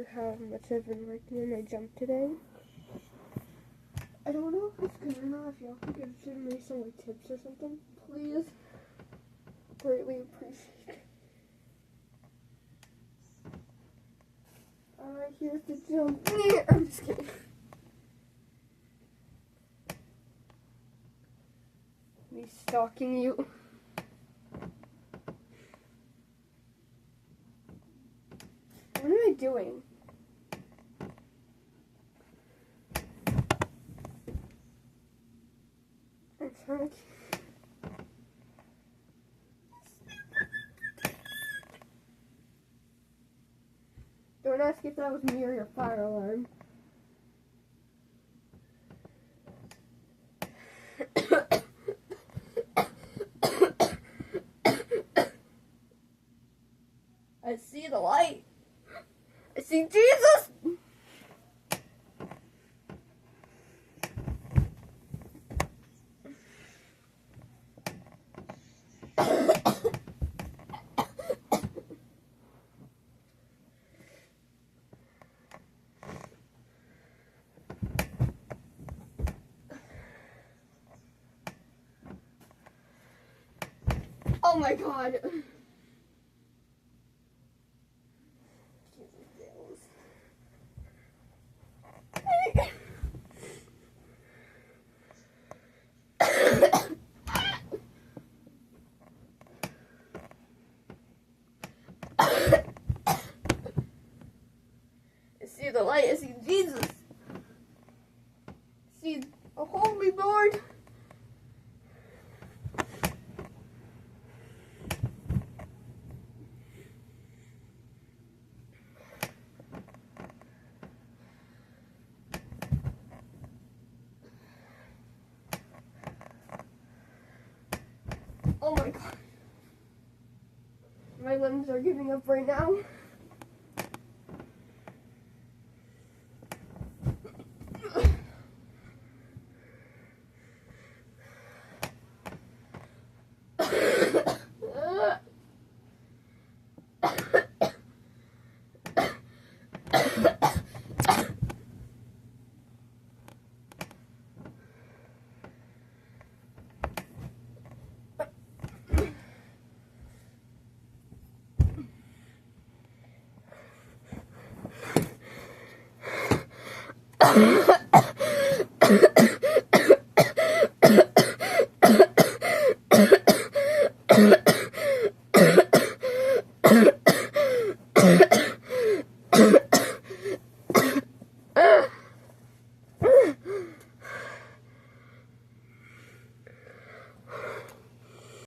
How much I've been working on my jump today. I don't know if it's good or not. If y'all could give me some like tips or something, please. Greatly appreciate it. Alright, here's the jump. I'm just kidding. Me stalking you. What am I doing? I'm trying to... Don't ask if that was me or your fire alarm. I see the light. I see Jesus. Oh my God. I see the light. I see Jesus. I see a holy Lord. Oh my God. My limbs are giving up right now.